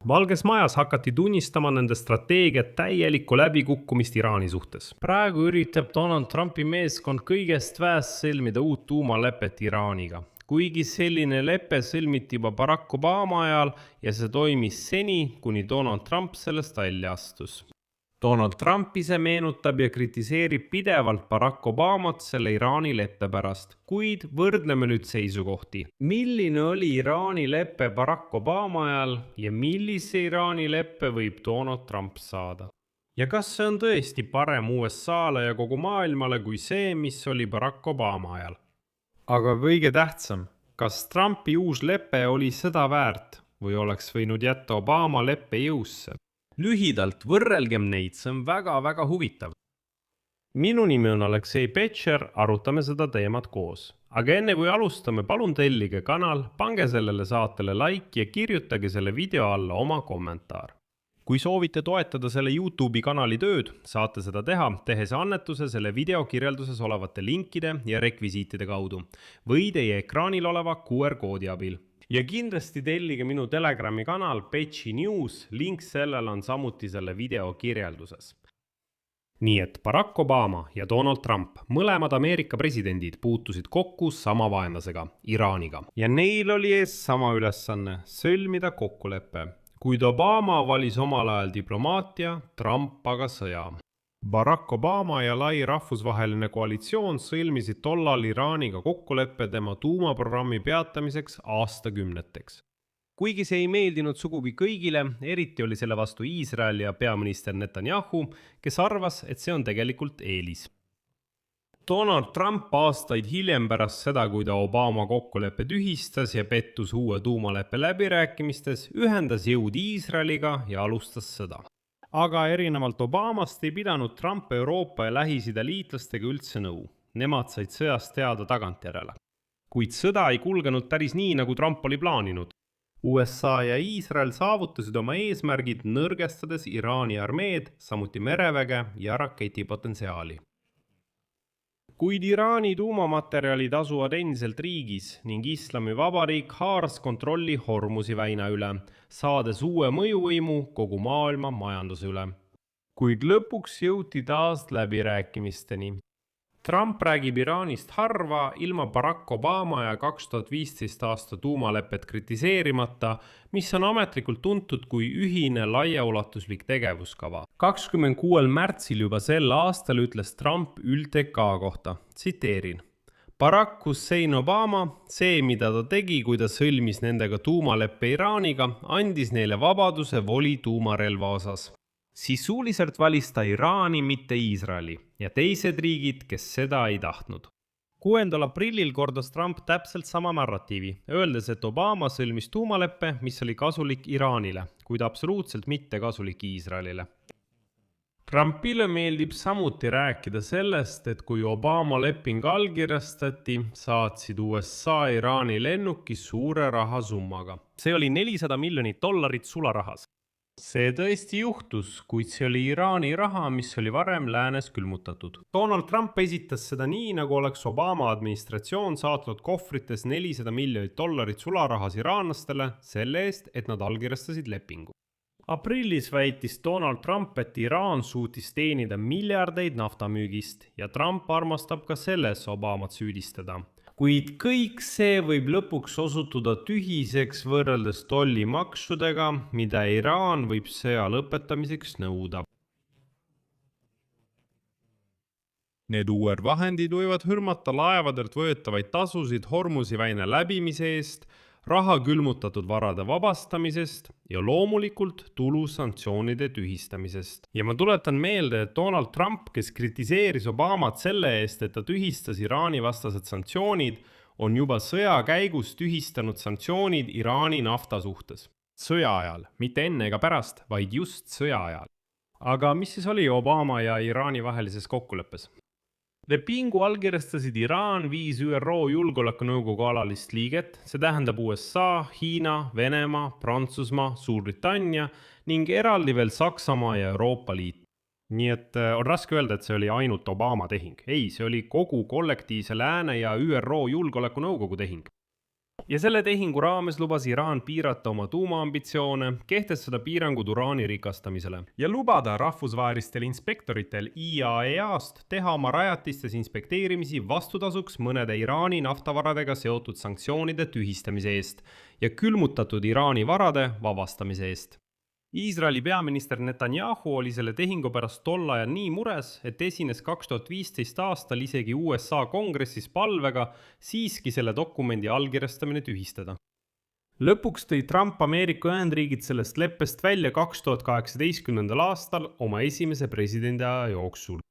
Valges Majas hakati tunnistama nende strateegiat täielikku läbikukkumist Iraani suhtes. Praegu üritab Donald Trumpi meeskond kõigest väest sõlmida uut tuumalepet Iraaniga. Kuigi selline lepe sõlmiti juba Barack Obama ajal ja see toimis seni, kuni Donald Trump sellest välja astus. Donald Trump ise meenutab ja kritiseerib pidevalt Barack Obamat selle Iraani leppe pärast, kuid võrdleme nüüd seisukohti. Milline oli Iraani leppe Barack Obama ajal ja millise Iraani leppe võib Donald Trump saada? Ja kas see on tõesti parem USA-le ja kogu maailmale kui see, mis oli Barack Obama ajal? Aga kõige tähtsam, kas Trumpi uus lepe oli seda väärt või oleks võinud jätta Obama leppe jõusse? Lühidalt võrrelgem neid, see on väga huvitav. Minu nimi on Aleksei Petšer, arutame seda teemat koos. Aga enne kui alustame, palun tellige kanal, pange sellele saatele like ja kirjutage selle video alla oma kommentaar. Kui soovite toetada selle YouTube'i kanali tööd, saate seda teha, tehes annetuse selle video kirjelduses olevate linkide ja rekvisiitide kaudu või teie ekraanil oleva QR-koodi abil. Ja kindlasti tellige minu Telegrami kanal Petši News, link sellele on samuti selle video kirjelduses. Nii et Barack Obama ja Donald Trump, mõlemad Ameerika presidendid puutusid kokku sama vaenlasega, Iraaniga. Ja neil oli ees sama ülesanne, sõlmida kokkulepe. Kuid Obama valis omal ajal diplomaatia, Trump aga sõja. Barack Obama ja lai rahvusvaheline koalitsioon sõlmisid tollal Iraaniga kokkuleppe tema tuumaprogrammi peatamiseks aastakümneteks. Kuigi see ei meeldinud sugugi kõigile, eriti oli selle vastu Iisrael ja peaminister Netanyahu, kes arvas, et see on tegelikult eelis. Donald Trump aastaid hiljem pärast seda, kui ta Obama kokkuleppe tühistas ja pettus uue tuumaleppe läbirääkimistes, ühendas jõud Iisraeliga ja alustas sõda. Aga erinevalt Obamast ei pidanud Trump Euroopa ja Lähis-Ida liitlastega üldse nõu. Nemad said sõjast teada tagantjärele. Kuid sõda ei kulgenud päris nii, nagu Trump oli plaaninud. USA ja Iisrael saavutasid oma eesmärgid nõrgestades Iraani armeed, samuti mereväge ja raketipotentsiaali. Kuid Iraani tuumamaterjalid asuvad endiselt riigis ning Islami Vabariik haaras kontrolli Hormuzi väina üle, saades uue mõjuvõimu kogu maailma majanduse üle. Kuid lõpuks jõuti taas läbirääkimisteni. Trump räägib Iraanist harva ilma Barack Obama ja 2015 aasta tuumalepet kritiseerimata, mis on ametlikult tuntud kui ühine laiaulatuslik tegevuskava. 26. märtsil juba sel aastal ütles Trump ÜLTK kohta, tsiteerin. Barack Hussein Obama, see mida ta tegi, kui ta sõlmis nendega tuumaleppe Iraaniga, andis neile vabaduse voli tuumarelva osas. Sisuliselt valis ta Iraani, mitte Iisraeli ja teised riigid, kes seda ei tahtnud. 6. aprillil kordas Trump täpselt sama narratiivi, öeldes, et Obama sõlmis tuumaleppe, mis oli kasulik Iraanile, kuid absoluutselt mitte kasulik Iisraelile. Trumpile meeldib samuti rääkida sellest, et kui Obama leping allkirjastati, saatsid USA Iraani lennuki suure rahasummaga. See oli $400 miljonit sularahas. See tõesti juhtus, kuid see oli Iraani raha, mis oli varem läänes külmutatud. Donald Trump esitas seda nii, nagu oleks Obama administratsioon saatnud kohvrites $400 miljonit sularahas iraanlastele selle eest, et nad allkirjastasid lepingu. Aprillis väitis Donald Trump, et Iraan suutis teenida miljardeid naftamüügist ja Trump armastab ka selles Obamat süüdistada. Kuid kõik see võib lõpuks osutuda tühiseks võrreldes tollimaksudega, mida Iraan võib sõja lõpetamiseks nõuda. Need uued vahendid võivad hõlmata laevadelt võetavaid tasusid Hormuzi väina läbimise eest, raha külmutatud varade vabastamisest ja loomulikult tulu sanktsioonide tühistamisest. Ja ma tuletan meelde, et Donald Trump, kes kritiseeris Obamat selle eest, et ta tühistas Iraani vastased sanktsioonid, on juba sõja käigus tühistanud sanktsioonid Iraani nafta suhtes. Sõja ajal, mitte enne ega pärast, vaid just sõja ajal. Aga mis siis oli Obama ja Iraani vahelises kokkuleppes? Lepingu allkirjastasid Iraan 5 ÜRO julgeolekunõukogu alalist liiget, see tähendab USA, Hiina, Venemaa, Prantsusmaa, Suurbritannia ning eraldi veel Saksamaa ja Euroopa Liit. Nii et on raske öelda, et see oli ainult Obama tehing. Ei, see oli kogu kollektiivse lääne ja ÜRO julgeolekunõukogu tehing. ja selle tehingu raames lubas Iraan piirata oma tuumaambitsioone, kehtestada piirangud uraani rikastamisele ja lubada rahvusvahelistel inspektoritel IAEA-st teha oma rajatistes inspekteerimisi vastutasuks mõnede Iraani naftavaradega seotud sanktsioonide tühistamise eest ja külmutatud Iraani varade vabastamise eest. Iisraeli peaminister Netanyahu oli selle tehingu pärast tol ajal nii mures, et esines 2015 aastal isegi USA kongressis palvega siiski selle dokumendi allkirjastamine tühistada. Lõpuks tõi Trump Ameerika Ühendriigid sellest leppest välja 2018. aastal oma esimese presidendiaja jooksul.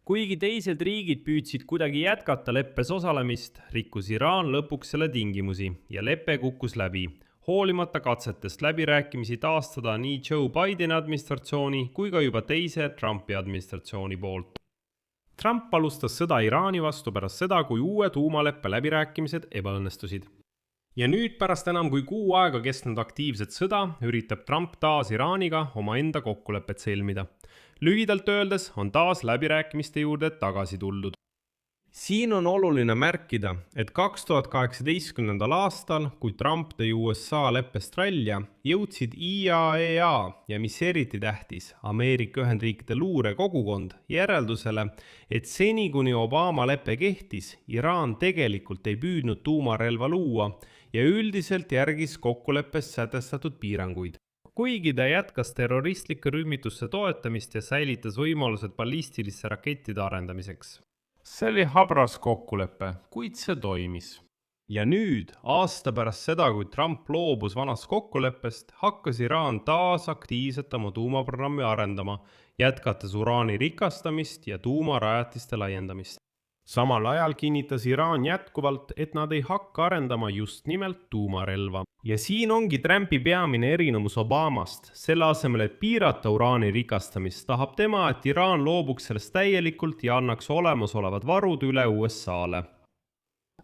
Kuigi teised riigid püüdsid kuidagi jätkata leppes osalemist, rikkus Iraan lõpuks selle tingimusi ja lepe kukkus läbi, hoolimata katsetest läbirääkimisi taastada nii Joe Bideni administratsiooni kui ka juba teise Trumpi administratsiooni poolt. Trump alustas sõda Iraani vastu pärast seda, kui uue tuumaleppe läbirääkimised ebaõnnestusid. Ja nüüd pärast enam kui kuu aega kestnud aktiivset sõda üritab Trump taas Iraaniga omaenda kokkulepet sõlmida. Lühidalt öeldes on taas läbirääkimiste juurde tagasi tuldud. Siin on oluline märkida, et 2018. aastal, kui Trump tõi USA leppest välja, jõudsid IAEA ja mis eriti tähtis, Ameerika Ühendriikide luurekogukond järeldusele, et seni kuni Obama lepe kehtis, Iraan tegelikult ei püüdnud tuumarelva luua ja üldiselt järgis kokkuleppes sätestatud piiranguid. Kuigi ta jätkas terroristlike rühmituste toetamist ja säilitas võimalused ballistiliste rakettide arendamiseks. See oli habras kokkulepe, kuid see toimis. Ja nüüd, aasta pärast seda, kui Trump loobus vanast kokkuleppest, hakkas Iraan taas aktiivselt oma tuumaprogrammi arendama, jätkates uraani rikastamist ja tuumarajatiste laiendamist. Samal ajal kinnitas Iraan jätkuvalt, et nad ei hakka arendama just nimelt tuumarelva. Ja siin ongi Trumpi peamine erinevus Obamast. Selle asemel, et piirata uraani rikastamist, tahab tema, et Iraan loobuks sellest täielikult ja annaks olemasolevad varud üle USA-le.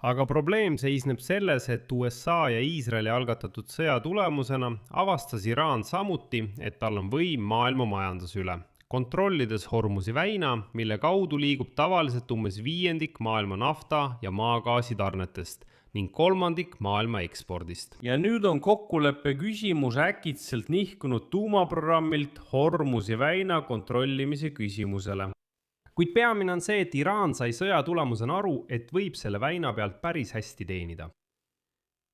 Aga probleem seisneb selles, et USA ja Iisraeli algatatud sõja tulemusena avastas Iraan samuti, et tal on võim maailma majanduse üle. Kontrollides Hormuzi väina, mille kaudu liigub tavaliselt umbes 1/5 maailma nafta ja maagaasi tarnetest ning 1/3 maailma ekspordist. Ja nüüd on kokkuleppe küsimus äkitselt nihkunud tuumaprogrammilt Hormuzi väina kontrollimise küsimusele. Kuid peamine on see, et Iraan sai sõja tulemusena aru, et võib selle väina pealt päris hästi teenida.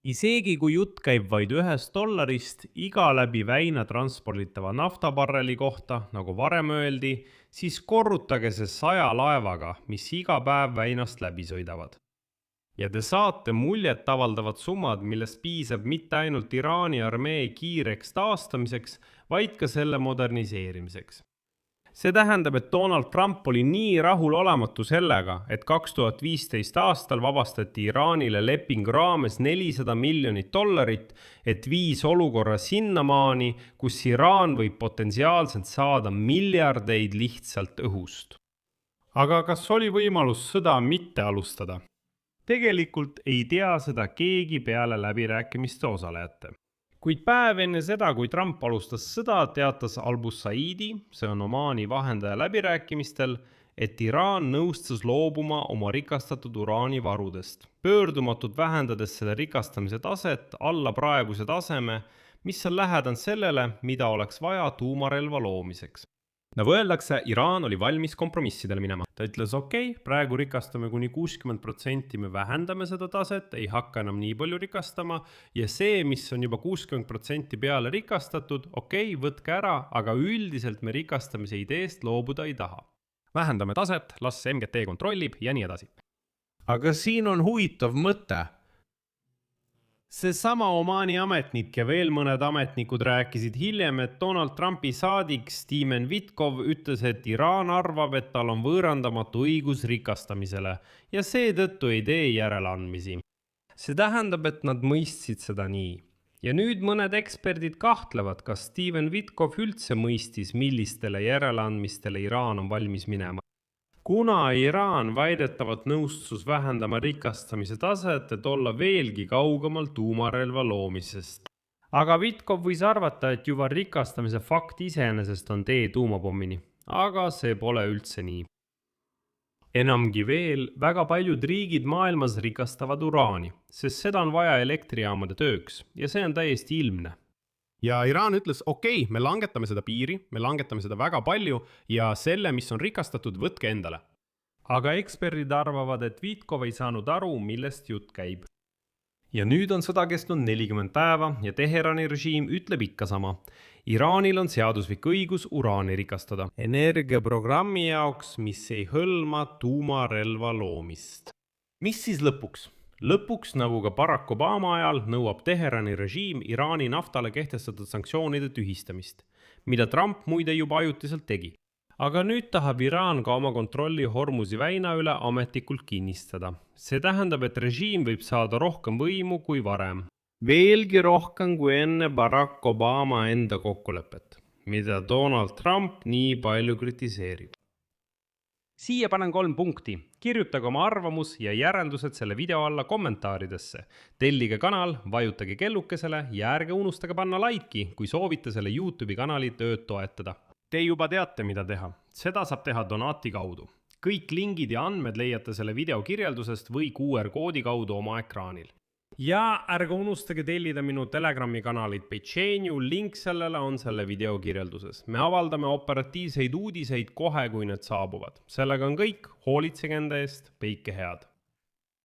Isegi kui jutt käib vaid $1 iga läbi väina transporditava naftabarreli kohta, nagu varem öeldi, siis korrutage see 100 laevaga, mis iga päev väinast läbi sõidavad. Ja te saate muljet avaldavad summad, millest piisab mitte ainult Iraani armee kiireks taastamiseks, vaid ka selle moderniseerimiseks. See tähendab, et Donald Trump oli nii rahulolematu sellega, et 2015 aastal vabastati Iraanile lepingu raames $400 miljonit, et viis olukorra sinnamaani, kus Iraan võib potentsiaalselt saada miljardeid lihtsalt õhust. Aga kas oli võimalus sõda mitte alustada? Tegelikult ei tea seda keegi peale läbirääkimiste osalejate. Kuid päev enne seda, kui Trump alustas sõda, teatas Al-Busaidi, see on Omaani vahendaja läbirääkimistel, et Iraan nõustus loobuma oma rikastatud uraani varudest, pöördumatult vähendades selle rikastamise taset alla praeguse taseme, mis on lähedal sellele, mida oleks vaja tuumarelva loomiseks. Nagu öeldakse, Iraan oli valmis kompromissidele minema. Ta ütles, okei, praegu rikastame kuni 60%, me vähendame seda taset, ei hakka enam nii palju rikastama ja see, mis on juba 60% peale rikastatud, okei, võtke ära, aga üldiselt me rikastamise ideest loobuda ei taha. Vähendame taset, las MGT kontrollib ja nii edasi. Aga siin on huvitav mõte. Seesama Omaani ametnik ja veel mõned ametnikud rääkisid hiljem, et Donald Trumpi saadik Stephen Witkoff ütles, et Iraan arvab, et tal on võõrandamatu õigus rikastamisele ja seetõttu ei tee järeleandmisi. See tähendab, et nad mõistsid seda nii. Ja nüüd mõned eksperdid kahtlevad, kas Stephen Witkoff üldse mõistis, millistele järeleandmistele Iraan on valmis minema. Kuna Iraan väidetavalt nõustus vähendama rikastamise taset, et olla veelgi kaugemal tuumarelva loomisest. Aga Witkoff võis arvata, et juba rikastamise fakt iseenesest on tee tuumapommini, aga see pole üldse nii. enamgi veel, väga paljud riigid maailmas rikastavad uraani, sest seda on vaja elektrijaamade tööks ja see on täiesti ilmne. Ja Iraan ütles, okei, me langetame seda piiri, me langetame seda väga palju ja selle, mis on rikastatud, võtke endale. Aga eksperdid arvavad, et Vitkov ei saanud aru, millest jutt käib. Ja nüüd on sõda kestnud 40 päeva ja Teherani režiim ütleb ikka sama. Iraanil on seaduslik õigus uraani rikastada. Energiaprogrammi jaoks, mis ei hõlma tuumarelva loomist. Mis siis lõpuks? Lõpuks, nagu ka Barack Obama ajal, nõuab Teherani režiim Iraani naftale kehtestatud sanktsioonide tühistamist, mida Trump muide juba ajutiselt tegi. Aga nüüd tahab Iraan ka oma kontrolli Hormuzi väina üle ametlikult kinnistada. See tähendab, et režiim võib saada rohkem võimu kui varem. Veelgi rohkem kui enne Barack Obama enda kokkulepet, mida Donald Trump nii palju kritiseerib. Siia panen 3 punkti. Kirjutage oma arvamus ja järeldused selle video alla kommentaaridesse. Tellige kanal, vajutage kellukesele ja ärge unustage panna laiki, kui soovite selle YouTube'i kanali tööd toetada. Te juba teate, mida teha. Seda saab teha Donati kaudu. Kõik lingid ja andmed leiate selle video kirjeldusest või QR-koodi kaudu oma ekraanil. Ja ärge unustage tellida minu Telegrami kanalit Pecheniu, link sellele on selle video kirjelduses. Me avaldame operatiivseid uudiseid kohe, kui need saabuvad. Sellega on kõik, hoolitsege enda eest, peike head.